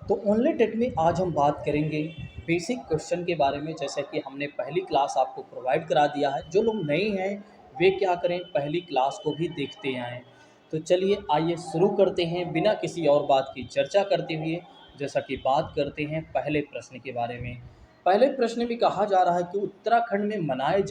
तो online TET में आज हम बात करेंगे बेसिक क्वेश्चन के बारे में। जैसा कि हमने पहली क्लास आपको प्रोवाइड करा दिया है, जो लोग नए हैं वे क्या करें, पहली क्लास को भी देखते आएँ। तो चलिए आइए शुरू करते हैं बिना किसी और बात की चर्चा करते हुए। जैसा कि बात करते हैं पहले प्रश्न के बारे में। पहले प्रश्न में कहा जा रहा है कि उत्तराखंड में मनाए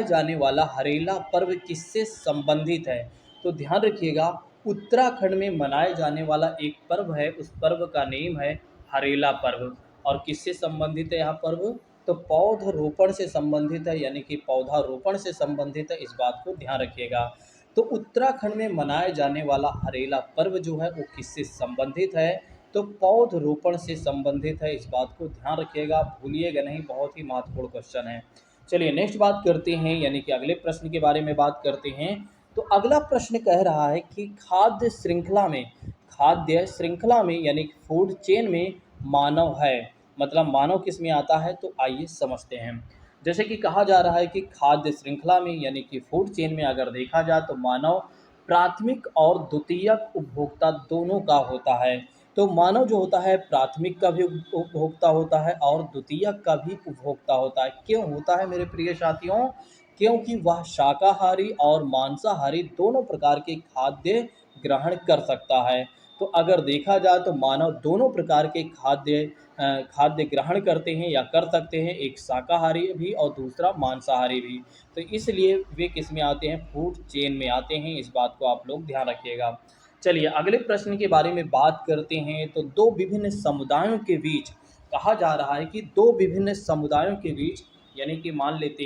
जाने वाला हरेला पर्व किससे संबंधित है। तो ध्यान रखिएगा, उत्तराखंड में मनाए जाने वाला एक पर्व है, उस पर्व का नेम है हरेला पर्व। और किससे संबंधित है यह पर्व? तो पौधरोपण से संबंधित है, यानी कि पौधारोपण से संबंधित है, इस बात को ध्यान रखिएगा। तो उत्तराखंड में मनाए जाने वाला हरेला पर्व जो है वो किससे संबंधित है? तो पौधरोपण से संबंधित है, इस बात को ध्यान रखिएगा, भूलिएगा नहीं, बहुत ही महत्वपूर्ण क्वेश्चन है। चलिए नेक्स्ट बात करते हैं, यानी कि अगले प्रश्न के बारे में बात करते हैं। तो अगला प्रश्न कह रहा है कि खाद्य श्रृंखला में यानी फूड चेन में मानव है, मतलब मानव किस में आता है? तो आइए समझते हैं। जैसे कि कहा जा रहा है कि खाद्य श्रृंखला में यानी कि फूड चेन में अगर देखा जाए तो मानव प्राथमिक और द्वितीयक उपभोक्ता दोनों का होता है। तो मानव जो होता है प्राथमिक का भी उपभोक्ता होता है और द्वितीयक का भी उपभोक्ता होता है। क्यों होता है मेरे प्रिय साथियों? क्योंकि वह शाकाहारी और मांसाहारी दोनों प्रकार के खाद्य ग्रहण कर सकता है। तो अगर देखा जाए तो मानव दोनों प्रकार के खाद्य ग्रहण करते हैं या कर सकते हैं, एक शाकाहारी भी और दूसरा मांसाहारी भी। तो इसलिए वे किस में आते हैं? फूड चेन में आते हैं, इस बात को आप लोग ध्यान रखिएगा। चलिए अगले प्रश्न के बारे में बात करते हैं। तो दो विभिन्न समुदायों के बीच कहा जा रहा है कि दो विभिन्न समुदायों के बीच, यानी कि मान लेते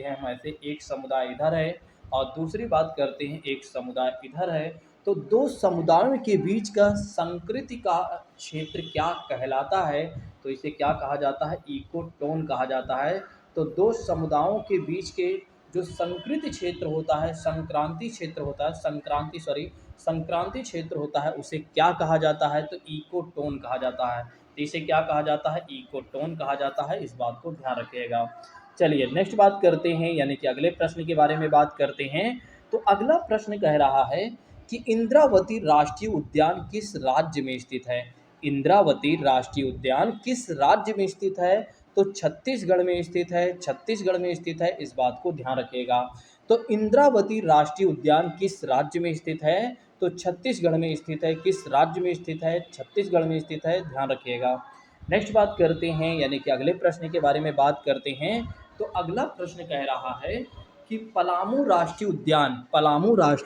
हैं हम ऐसे, एक समुदाय इधर है और दूसरी बात करते हैं एक समुदाय इधर है। तो दो समुदायों के बीच का संकृति का क्षेत्र क्या कहलाता है? तो इसे क्या कहा जाता है? इकोटोन कहा जाता है। तो दो समुदायों के बीच के जो संकृति क्षेत्र होता है, संक्रांति क्षेत्र होता है, उसे क्या कहा जाता है? तो इकोटोन कहा जाता है। तो इसे क्या कहा जाता है? इकोटोन कहा जाता है, इस बात को ध्यान रखिएगा। चलिए नेक्स्ट बात करते हैं, यानी कि अगले प्रश्न के बारे में बात करते हैं। तो अगला प्रश्न कह रहा है कि इंद्रावती राष्ट्रीय उद्यान किस राज्य में स्थित है? इंद्रावती राष्ट्रीय उद्यान किस राज्य में स्थित है? तो छत्तीसगढ़ में स्थित है, छत्तीसगढ़ में स्थित है, इस बात को ध्यान रखिएगा। तो इंद्रावती राष्ट्रीय उद्यान किस राज्य में स्थित है? तो छत्तीसगढ़ में स्थित है। किस राज्य में स्थित है? छत्तीसगढ़ में स्थित है, ध्यान रखिएगा। नेक्स्ट बात करते हैं, यानी कि अगले प्रश्न के बारे में बात करते हैं। तो अगला प्रश्न कह रहा है कि पलामू राष्ट्रीय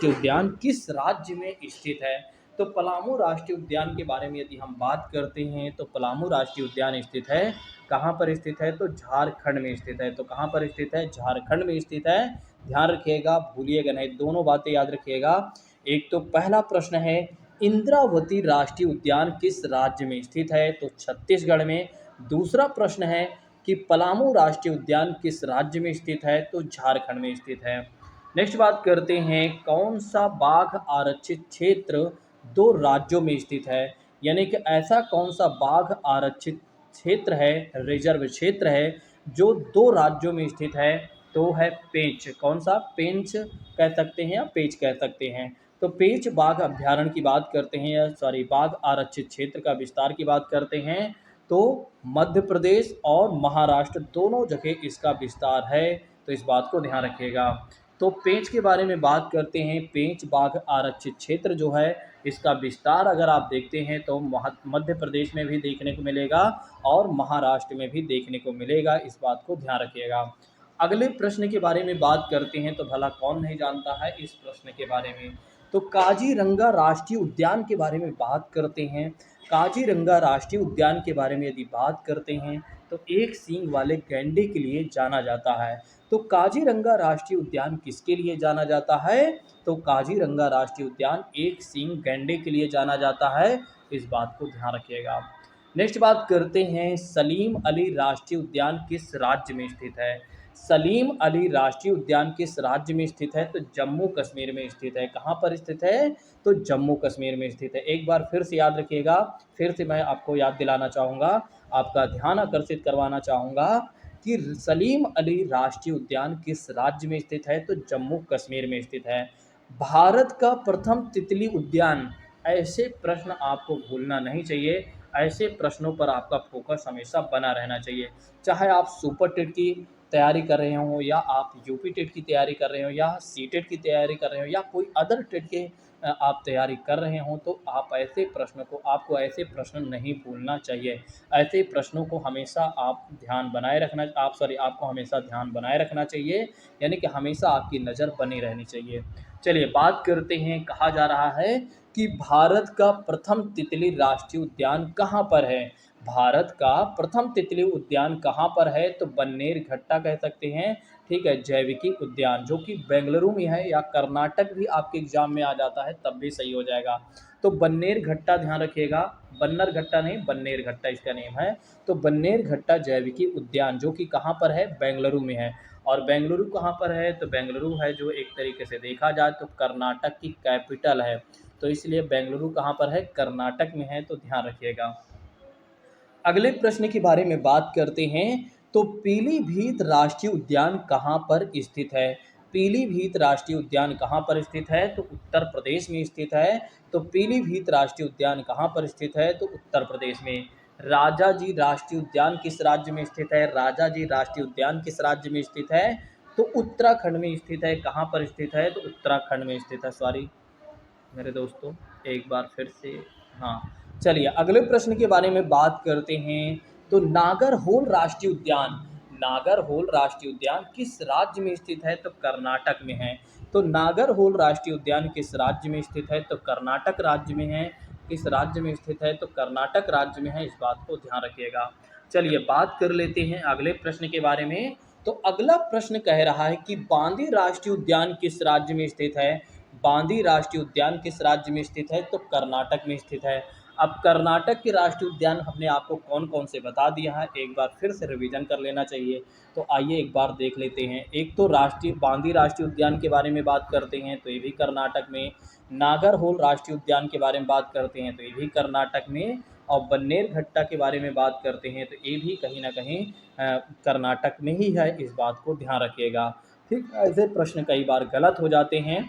उद्यान किस राज्य में स्थित है? तो पलामू राष्ट्रीय उद्यान के बारे में यदि हम बात करते हैं तो पलामू राष्ट्रीय उद्यान स्थित है, कहाँ पर स्थित है? तो झारखंड में स्थित है। तो कहाँ पर स्थित है? झारखंड में स्थित है, ध्यान रखिएगा, भूलिएगा नहीं, दोनों बातें याद रखिएगा। एक तो पहला प्रश्न है इंद्रावती राष्ट्रीय उद्यान किस राज्य में स्थित है? तो छत्तीसगढ़ में। दूसरा प्रश्न है कि पलामू राष्ट्रीय उद्यान किस राज्य में स्थित है? तो झारखंड में स्थित है। नेक्स्ट बात करते हैं, कौन सा बाघ आरक्षित क्षेत्र दो राज्यों में स्थित है? यानी कि ऐसा कौन सा बाघ आरक्षित क्षेत्र है, रिजर्व क्षेत्र है, जो दो राज्यों में स्थित है? तो है पेंच। कौन सा? पेंच कह सकते हैं या पेंच कह सकते हैं। तो पेंच बाघ अभ्यारण्य की बात करते हैं, या बाघ आरक्षित क्षेत्र का विस्तार की बात करते हैं, तो मध्य प्रदेश और महाराष्ट्र दोनों जगह इसका विस्तार है, तो इस बात को ध्यान रखिएगा। तो पेंच के बारे में बात करते हैं। पेंच बाघ आरक्षित क्षेत्र जो है, इसका विस्तार अगर आप देखते हैं तो मध्य प्रदेश में भी देखने को मिलेगा और महाराष्ट्र में भी देखने को मिलेगा, इस बात को ध्यान रखिएगा। अगले प्रश्न के बारे में बात करते हैं, तो भला कौन नहीं जानता है इस प्रश्न के बारे में। तो काजीरंगा राष्ट्रीय उद्यान के बारे में बात करते हैं। काजीरंगा राष्ट्रीय उद्यान के बारे में यदि बात करते हैं तो एक सींग वाले गैंडे के लिए जाना जाता है। तो काजीरंगा राष्ट्रीय उद्यान किसके लिए जाना जाता है? तो काजीरंगा राष्ट्रीय उद्यान एक सींग गैंडे के लिए जाना जाता है, इस बात को ध्यान रखिएगा। नेक्स्ट बात करते हैं, सलीम अली राष्ट्रीय उद्यान किस राज्य में स्थित है? सलीम अली राष्ट्रीय उद्यान किस राज्य में स्थित है? तो जम्मू कश्मीर में स्थित है। कहाँ पर स्थित है? तो जम्मू कश्मीर में स्थित है। एक बार फिर से याद रखिएगा, फिर से मैं आपको याद दिलाना चाहूँगा, आपका ध्यान आकर्षित करवाना चाहूँगा कि सलीम अली राष्ट्रीय उद्यान किस राज्य में स्थित है? तो जम्मू कश्मीर में स्थित है। भारत का प्रथम तितली उद्यान ऐसे प्रश्न आपको भूलना नहीं चाहिए, ऐसे प्रश्नों पर आपका फ़ोकस हमेशा बना रहना चाहिए। चाहे आप सुपर टेट की तैयारी कर रहे हों या आप यूपी टेट की तैयारी कर रहे हों या सीटेट की तैयारी कर रहे हों या कोई अदर टेट के आप तैयारी कर रहे हों, तो आपको ऐसे प्रश्न नहीं भूलना चाहिए। ऐसे प्रश्नों को हमेशा आप ध्यान बनाए रखना आप सॉरी आपको हमेशा ध्यान बनाए रखना चाहिए, यानी कि हमेशा आपकी नज़र बनी रहनी चाहिए। चलिए बात करते हैं, कहा जा रहा है कि भारत का प्रथम तितली राष्ट्रीय उद्यान कहाँ पर है? भारत का प्रथम तितली उद्यान कहाँ पर है? तो बन्नेरघट्टा कह सकते हैं, ठीक है, जैविकी उद्यान जो कि बेंगलुरु में है, या कर्नाटक भी आपके एग्जाम में आ जाता है तब भी सही हो जाएगा। तो बन्नेरघट्टा ध्यान रखिएगा, बन्नरघट्टा नहीं बन्नेरघट्टा इसका नेम है। तो बन्नेरघट्टा जैविकी उद्यान जो कि कहाँ पर है? बेंगलुरु में है। और बेंगलुरु कहाँ पर है? तो बेंगलुरु है जो एक तरीके से देखा जाए तो कर्नाटक की कैपिटल है। तो इसलिए बेंगलुरु कहाँ पर है? कर्नाटक में है, तो ध्यान रखिएगा। अगले प्रश्न के बारे में बात करते हैं, तो पीलीभीत राष्ट्रीय उद्यान कहाँ पर स्थित है? पीलीभीत राष्ट्रीय उद्यान कहाँ पर स्थित है? तो उत्तर प्रदेश में स्थित है। तो पीलीभीत राष्ट्रीय उद्यान कहाँ पर स्थित है? तो उत्तर प्रदेश में। राजाजी राष्ट्रीय उद्यान किस राज्य में स्थित है? राजाजी राष्ट्रीय उद्यान किस राज्य में स्थित है? तो उत्तराखंड में स्थित है। कहाँ पर स्थित है? तो उत्तराखंड में स्थित है। सॉरी मेरे दोस्तों, एक बार फिर से। हाँ, चलिए अगले प्रश्न के बारे में बात करते हैं। तो नागरहोल राष्ट्रीय उद्यान, नागरहोल राष्ट्रीय उद्यान किस राज्य में स्थित है? तो कर्नाटक में है। तो नागरहोल राष्ट्रीय उद्यान किस राज्य में स्थित है? तो कर्नाटक राज्य में है। किस राज्य में स्थित है? तो कर्नाटक राज्य में है, इस बात को ध्यान रखिएगा। चलिए बात कर लेते हैं अगले प्रश्न के बारे में। तो अगला प्रश्न कह रहा है कि बांदी राष्ट्रीय उद्यान किस राज्य में स्थित है? बांदी राष्ट्रीय उद्यान किस राज्य में स्थित है? तो कर्नाटक में स्थित है। अब कर्नाटक के राष्ट्रीय उद्यान हमने आपको कौन कौन से बता दिया है, एक बार फिर से रिवीजन कर लेना चाहिए। तो आइए एक बार देख लेते हैं। एक तो राष्ट्रीय बांदी राष्ट्रीय उद्यान के बारे में बात करते हैं, तो ये भी कर्नाटक में। नागरहोल राष्ट्रीय उद्यान के बारे में बात करते हैं, तो ये भी कर्नाटक में। और बन्नेरघट्टा के बारे में बात करते हैं, तो ये भी कहीं ना कहीं कर्नाटक में ही है, इस बात को ध्यान रखिएगा। ठीक, ऐसे प्रश्न कई बार गलत हो जाते हैं,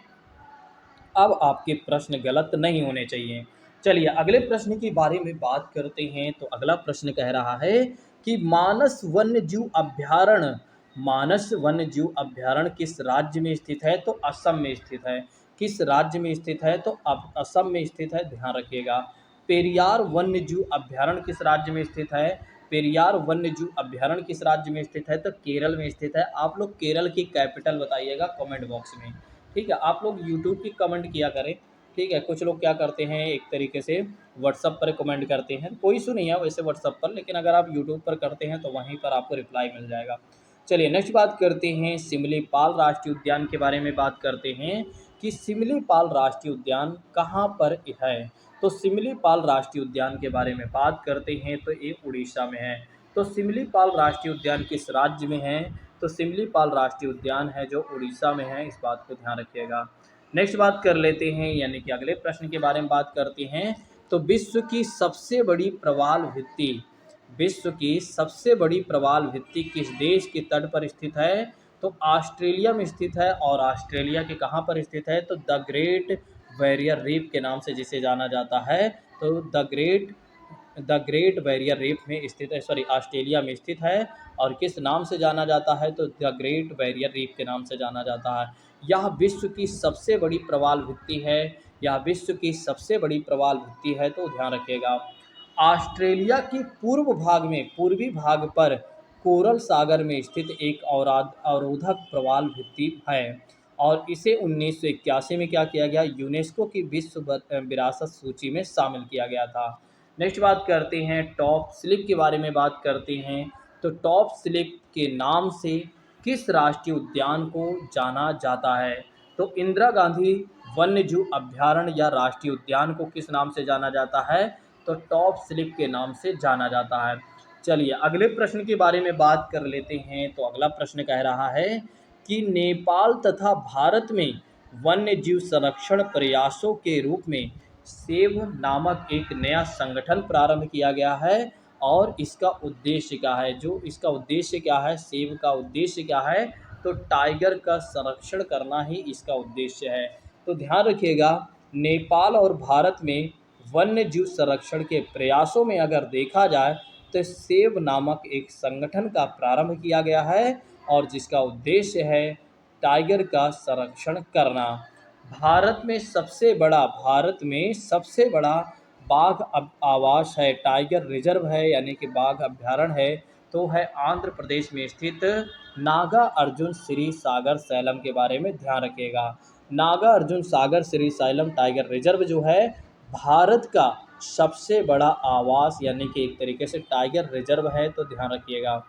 अब आपके प्रश्न गलत नहीं होने चाहिए। चलिए अगले प्रश्न के बारे में बात करते हैं। तो अगला प्रश्न कह रहा है कि मानस वन्यजीव अभ्यारण्य, मानस वन्यजीव अभ्यारण्य किस राज्य में स्थित है? तो असम में स्थित है। किस राज्य में स्थित है? तो अब असम में स्थित है, ध्यान रखिएगा। पेरियार वन्यजीव अभ्यारण्य किस राज्य में स्थित है? पेरियार वन्यजीव अभ्यारण्य किस राज्य में स्थित है? तो केरल में स्थित है। आप लोग केरल की कैपिटल बताइएगा कमेंट बॉक्स में। ठीक है, आप लोग यूट्यूब की कमेंट किया करें। ठीक है, कुछ लोग क्या करते हैं, एक तरीके से व्हाट्सअप पर कमेंट करते हैं, कोई इशू नहीं है वैसे व्हाट्सअप पर, लेकिन अगर आप यूट्यूब पर करते हैं तो वहीं पर आपको रिप्लाई मिल जाएगा। चलिए नेक्स्ट बात करते हैं, सिमलीपाल राष्ट्रीय उद्यान के बारे में बात करते हैं कि सिमलीपाल राष्ट्रीय उद्यान कहाँ पर है? तो सिमलीपाल राष्ट्रीय उद्यान के बारे में बात करते हैं, तो ये उड़ीसा में है। तो सिमलीपाल राष्ट्रीय उद्यान किस राज्य में है? तो सिमलीपाल राष्ट्रीय उद्यान है जो उड़ीसा में है, इस बात को ध्यान रखिएगा। नेक्स्ट बात कर लेते हैं, यानी कि अगले प्रश्न के बारे में बात करते हैं। तो विश्व की सबसे बड़ी प्रवाल भित्ति, विश्व की सबसे बड़ी प्रवाल भित्ति किस देश के तट पर स्थित है? तो ऑस्ट्रेलिया में स्थित है। और ऑस्ट्रेलिया के कहाँ पर स्थित है? तो द ग्रेट बैरियर रीफ के नाम से जिसे जाना जाता है। तो द ग्रेट बैरियर रीफ में स्थित है, सॉरी ऑस्ट्रेलिया में स्थित है। और किस नाम से जाना जाता है? तो द ग्रेट बैरियर रीफ के नाम से जाना जाता है। यह विश्व की सबसे बड़ी प्रवाल भित्ति है, यह विश्व की सबसे बड़ी प्रवाल भित्ति है, तो ध्यान रखिएगा। ऑस्ट्रेलिया की पूर्वी भाग पर कोरल सागर में स्थित एक अवरोधक प्रवाल भित्ति है। और इसे 1981 में क्या किया गया? यूनेस्को की विश्व विरासत सूची में शामिल किया गया था। नेक्स्ट बात करते हैं, टॉप स्लिप के बारे में बात करते हैं। तो टॉप स्लिप के नाम से किस राष्ट्रीय उद्यान को जाना जाता है? तो इंदिरा गांधी वन्यजीव अभ्यारण्य या राष्ट्रीय उद्यान को किस नाम से जाना जाता है? तो टॉप स्लिप के नाम से जाना जाता है। चलिए अगले प्रश्न के बारे में बात कर लेते हैं। तो अगला प्रश्न कह रहा है कि नेपाल तथा भारत में वन्य जीव संरक्षण प्रयासों के रूप में सेव नामक एक नया संगठन प्रारंभ किया गया है। और इसका उद्देश्य क्या है? जो इसका उद्देश्य क्या है, सेव का उद्देश्य क्या है? तो टाइगर का संरक्षण करना ही इसका उद्देश्य है। तो ध्यान रखिएगा, नेपाल और भारत में वन्य जीव संरक्षण के प्रयासों में अगर देखा जाए तो सेव नामक एक संगठन का प्रारंभ किया गया है और जिसका उद्देश्य है टाइगर का संरक्षण करना। भारत में सबसे बड़ा बाघ आवास है, टाइगर रिजर्व है यानी कि बाघ अभ्यारण्य है, तो है आंध्र प्रदेश में स्थित नागा अर्जुन श्री सागर सैलम के बारे में ध्यान रखिएगा। नागा अर्जुन सागर श्री सैलम टाइगर रिजर्व जो है भारत का सबसे बड़ा आवास यानी कि एक तरीके से टाइगर रिजर्व है, तो ध्यान रखिएगा।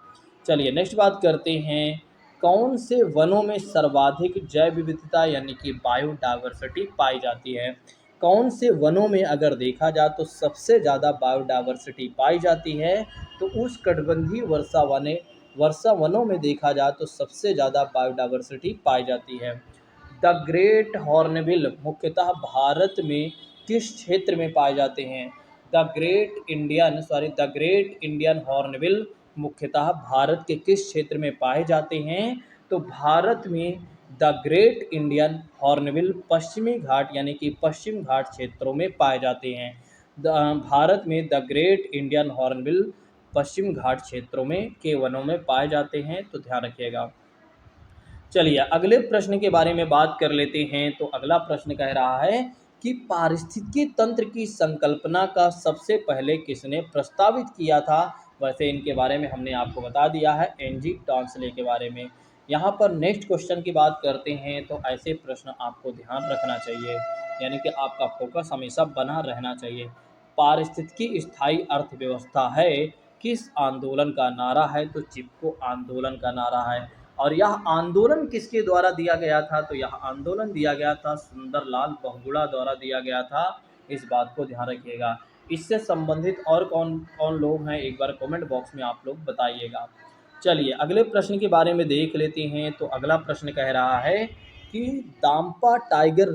चलिए नेक्स्ट बात करते हैं, कौन से वनों में सर्वाधिक जैव विविधता यानी कि बायोडायवर्सिटी पाई जाती है। कौन से वनों में अगर देखा जाए तो सबसे ज़्यादा बायोडायवर्सिटी पाई जाती है, तो उष्णकटिबंधीय वर्षा वनों में देखा जाए तो सबसे ज़्यादा बायोडायवर्सिटी पाई जाती है। द ग्रेट हॉर्नबिल मुख्यतः भारत में किस क्षेत्र में पाए जाते हैं। द ग्रेट इंडियन हॉर्नबिल मुख्यतः भारत के किस क्षेत्र में पाए जाते हैं, तो भारत में द ग्रेट इंडियन हॉर्नबिल पश्चिमी घाट यानी कि पश्चिम घाट क्षेत्रों में पाए जाते हैं। भारत में द ग्रेट इंडियन हॉर्नबिल पश्चिम घाट क्षेत्रों में के वनों में पाए जाते हैं, तो ध्यान रखिएगा। चलिए अगले प्रश्न के बारे में बात कर लेते हैं। तो अगला प्रश्न कह रहा है कि पारिस्थितिकी तंत्र की संकल्पना का सबसे पहले किसने प्रस्तावित किया था। वैसे इनके बारे में हमने आपको बता दिया है, एनजी टॉन्सले के बारे में। यहाँ पर नेक्स्ट क्वेश्चन की बात करते हैं, तो ऐसे प्रश्न आपको ध्यान रखना चाहिए, यानी कि आपका फोकस हमेशा बना रहना चाहिए। पारिस्थितिकी स्थायी अर्थव्यवस्था है किस आंदोलन का नारा है, तो चिपको आंदोलन का नारा है। और यह आंदोलन किसके द्वारा दिया गया था, तो यह आंदोलन दिया गया था सुंदरलाल बहुगुणा द्वारा दिया गया था। इस बात को ध्यान रखिएगा। इससे संबंधित और कौन कौन लोग हैं एक बार कमेंट बॉक्स में आप लोग बताइएगा। चलिए अगले प्रश्न के बारे में देख लेते हैं। तो अगला प्रश्न कह रहा है कि दाम्पा टाइगर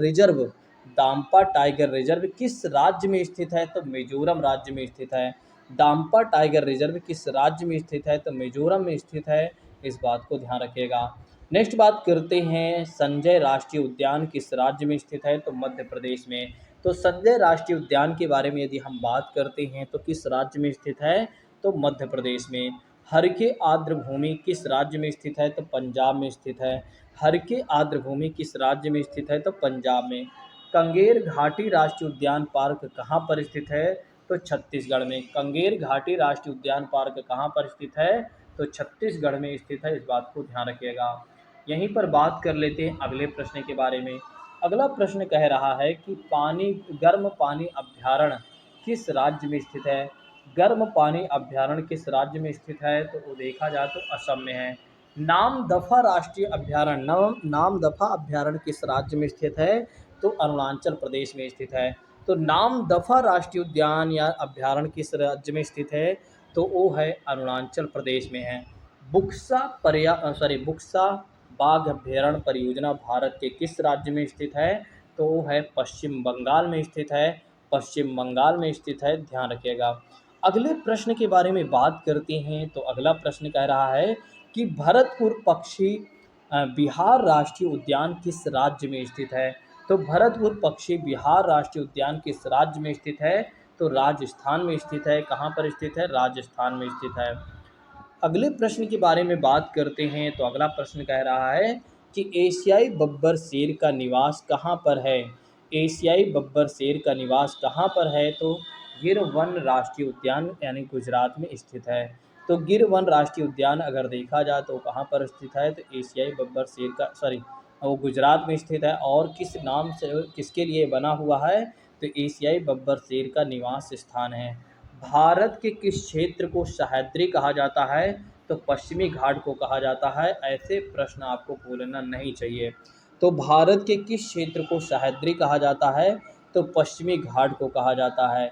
रिजर्व किस राज्य में स्थित है, तो मिजोरम राज्य में स्थित है। दाम्पा टाइगर रिजर्व किस राज्य में स्थित है, तो मिजोरम में स्थित है। इस बात को ध्यान रखिएगा। नेक्स्ट बात करते हैं, संजय राष्ट्रीय उद्यान किस राज्य में स्थित है, तो मध्य प्रदेश में। तो संजय राष्ट्रीय उद्यान के बारे में यदि हम बात करते हैं तो किस राज्य में स्थित है, तो मध्य प्रदेश में। हरके आर्द्र भूमि किस राज्य में स्थित है, तो पंजाब में स्थित है। हरके आर्द्र भूमि किस राज्य में स्थित है, तो पंजाब में। कंगेर घाटी राष्ट्रीय उद्यान पार्क कहाँ पर स्थित है, तो छत्तीसगढ़ में। कंगेर घाटी राष्ट्रीय उद्यान पार्क कहाँ पर स्थित है, तो छत्तीसगढ़ में स्थित है। इस बात को ध्यान रखिएगा। यहीं पर बात कर लेते हैं अगले प्रश्न के बारे में। अगला प्रश्न कह रहा है कि गर्म पानी अभ्यारण्य किस राज्य में स्थित है। गर्म पानी अभ्यारण्य किस राज्य में स्थित है, तो वो देखा जाए तो असम में है। नामदफा अभ्यारण्य किस राज्य में स्थित है, तो अरुणाचल प्रदेश में स्थित है। तो नामदफा राष्ट्रीय उद्यान या अभ्यारण्य किस राज्य में स्थित है, तो वो है अरुणाचल प्रदेश में है। बुक्सा बाघ अभ्यारण्य परियोजना भारत के किस राज्य में स्थित है, तो वो है पश्चिम बंगाल में स्थित है। पश्चिम बंगाल में स्थित है, ध्यान रखिएगा। अगले प्रश्न के बारे में बात करते हैं। तो अगला प्रश्न कह रहा है कि भरतपुर पक्षी बिहार राष्ट्रीय उद्यान किस राज्य में स्थित है। तो भरतपुर पक्षी बिहार राष्ट्रीय उद्यान किस राज्य में स्थित है, तो राजस्थान में स्थित है। कहाँ पर स्थित है, राजस्थान में स्थित है। अगले प्रश्न के बारे में बात करते हैं। तो अगला प्रश्न कह रहा है कि एशियाई बब्बर शेर का निवास कहाँ पर है। एशियाई बब्बर शेर का निवास कहाँ पर है, तो गिर वन राष्ट्रीय उद्यान यानी गुजरात में स्थित है। तो गिर वन राष्ट्रीय उद्यान अगर देखा जाए तो कहाँ पर स्थित है, तो एशियाई बब्बर शेर का वो गुजरात में स्थित है। और किस नाम से किसके लिए बना हुआ है, तो एशियाई बब्बर शेर का निवास स्थान है। भारत के किस क्षेत्र को सह्याद्री कहा जाता है, तो पश्चिमी घाट को कहा जाता है। ऐसे प्रश्न आपको भूलना नहीं चाहिए। तो भारत के किस क्षेत्र को सह्याद्री कहा जाता है, तो पश्चिमी घाट को कहा जाता है।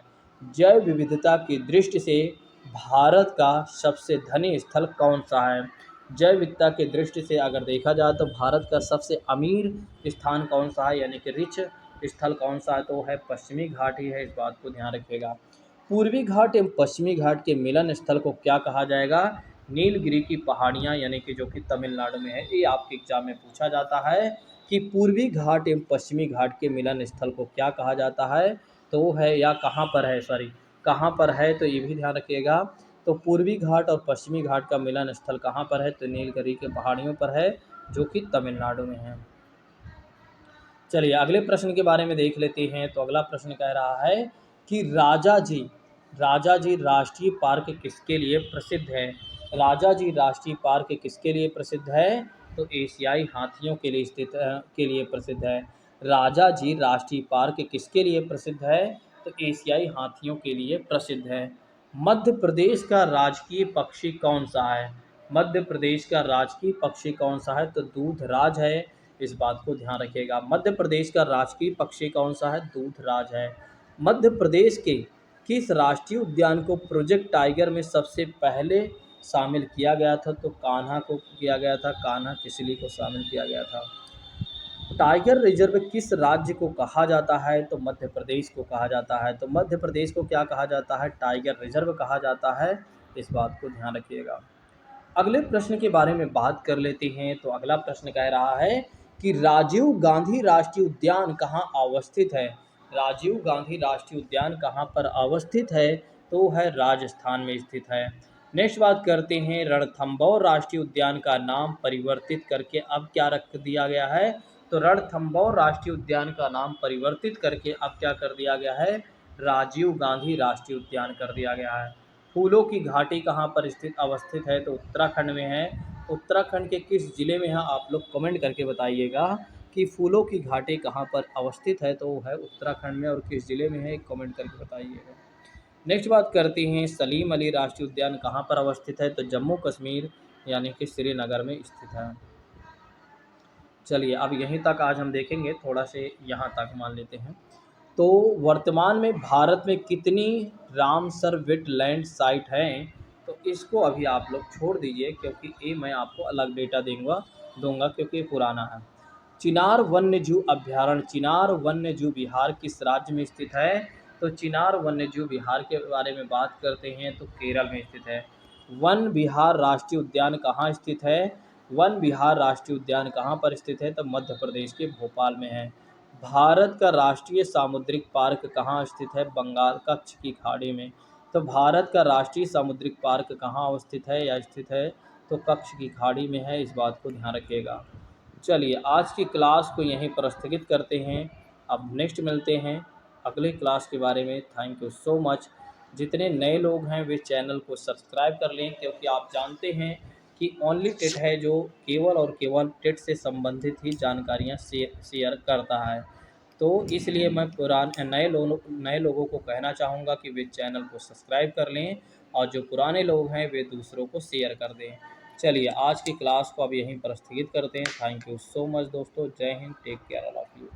जैव विविधता की दृष्टि से भारत का सबसे धनी स्थल कौन सा है। जैव विविधता की दृष्टि से अगर देखा जाए तो भारत का सबसे अमीर स्थान कौन सा है, यानी कि रिच स्थल कौन सा है, तो है पश्चिमी घाट ही है। इस बात को ध्यान रखिएगा। पूर्वी घाट एवं पश्चिमी घाट के मिलन स्थल को क्या कहा जाएगा, नीलगिरी की पहाड़ियाँ यानी कि जो कि तमिलनाडु में है, ये आपके एग्जाम में पूछा जाता है कि पूर्वी घाट एवं पश्चिमी घाट के मिलन स्थल को क्या कहा जाता है, तो वो है या कहाँ पर है, सॉरी कहाँ पर है, तो ये भी ध्यान रखिएगा। तो पूर्वी घाट और पश्चिमी घाट का मिलन स्थल कहाँ पर है, तो नीलगिरी के पहाड़ियों पर है जो कि तमिलनाडु में है। चलिए अगले प्रश्न के बारे में देख लेते हैं। तो अगला प्रश्न कह रहा है कि राजा जी राष्ट्रीय पार्क किसके लिए प्रसिद्ध है। राजा जी राष्ट्रीय पार्क किसके लिए प्रसिद्ध है, तो एशियाई हाथियों के लिए के लिए प्रसिद्ध है। राजा जी राष्ट्रीय पार्क किसके लिए प्रसिद्ध है, तो एशियाई हाथियों के लिए प्रसिद्ध है। मध्य प्रदेश का राजकीय पक्षी कौन सा है। मध्य प्रदेश का राजकीय पक्षी कौन सा है, तो दूधराज है। इस बात को ध्यान रखिएगा। मध्य प्रदेश का राजकीय पक्षी कौन सा है, दूधराज है। मध्य प्रदेश के किस राष्ट्रीय उद्यान को प्रोजेक्ट टाइगर में सबसे पहले शामिल किया गया था, तो कान्हा को किया गया था, कान्हा किसली को शामिल किया गया था। टाइगर रिजर्व किस राज्य को कहा जाता है, तो मध्य प्रदेश को कहा जाता है। तो मध्य प्रदेश को क्या कहा जाता है, टाइगर रिजर्व कहा जाता है। इस बात को ध्यान रखिएगा। अगले प्रश्न के बारे में बात कर लेते हैं। तो अगला प्रश्न कह रहा है कि राजीव गांधी राष्ट्रीय उद्यान कहाँ अवस्थित है। राजीव गांधी राष्ट्रीय उद्यान कहाँ पर अवस्थित है, तो है राजस्थान में स्थित है। नेक्स्ट बात करते हैं, रणथंभौर राष्ट्रीय उद्यान का नाम परिवर्तित करके अब क्या रख दिया गया है, तो रणथंभौर राष्ट्रीय उद्यान का नाम परिवर्तित करके अब क्या कर दिया गया है, राजीव गांधी राष्ट्रीय उद्यान कर दिया गया है। फूलों की घाटी कहाँ पर अवस्थित है, तो उत्तराखंड में है। उत्तराखंड के किस जिले में है, आप लोग कमेंट करके बताइएगा कि फूलों की घाटी कहाँ पर अवस्थित है, तो वो है उत्तराखंड में, और किस जिले में है कमेंट करके बताइएगा। नेक्स्ट बात करते हैं, सलीम अली राष्ट्रीय उद्यान कहाँ पर अवस्थित है, तो जम्मू कश्मीर यानी कि श्रीनगर में स्थित है। चलिए अब यहीं तक आज हम देखेंगे, थोड़ा से यहाँ तक मान लेते हैं। तो वर्तमान में भारत में कितनी रामसर वेटलैंड साइट हैं, तो इसको अभी आप लोग छोड़ दीजिए क्योंकि ये मैं आपको अलग डेटा दूंगा क्योंकि ये पुराना है। चिनार वन्यजीव अभ्यारण्य, चिनार वन्यजीव विहार किस राज्य में स्थित है, तो चिनार वन्यजीव विहार के बारे में बात करते हैं तो केरल में स्थित है। वन विहार राष्ट्रीय उद्यान कहाँ स्थित है, वन विहार राष्ट्रीय उद्यान कहाँ पर स्थित है, तो मध्य प्रदेश के भोपाल में है। भारत का राष्ट्रीय सामुद्रिक पार्क कहाँ स्थित है, बंगाल कच्छ की खाड़ी में। तो भारत का राष्ट्रीय सामुद्रिक पार्क कहाँ अवस्थित है या स्थित है, तो कच्छ की खाड़ी में है। इस बात को ध्यान रखिएगा। चलिए आज की क्लास को यहीं पर स्थगित करते हैं। अब नेक्स्ट मिलते हैं अगले क्लास के बारे में। Thank you so much. जितने नए लोग हैं वे चैनल को सब्सक्राइब कर लें क्योंकि आप जानते हैं कि ओनली टेट है जो केवल और केवल टेट से संबंधित ही जानकारियाँ शेयर करता है। तो इसलिए मैं नए लोगों को कहना चाहूँगा कि वे चैनल को सब्सक्राइब कर लें और जो पुराने लोग हैं वे दूसरों को शेयर कर दें। चलिए आज की क्लास को अब यहीं पर स्थगित करते हैं। थैंक यू सो मच दोस्तों। जय हिंद, take care all of you.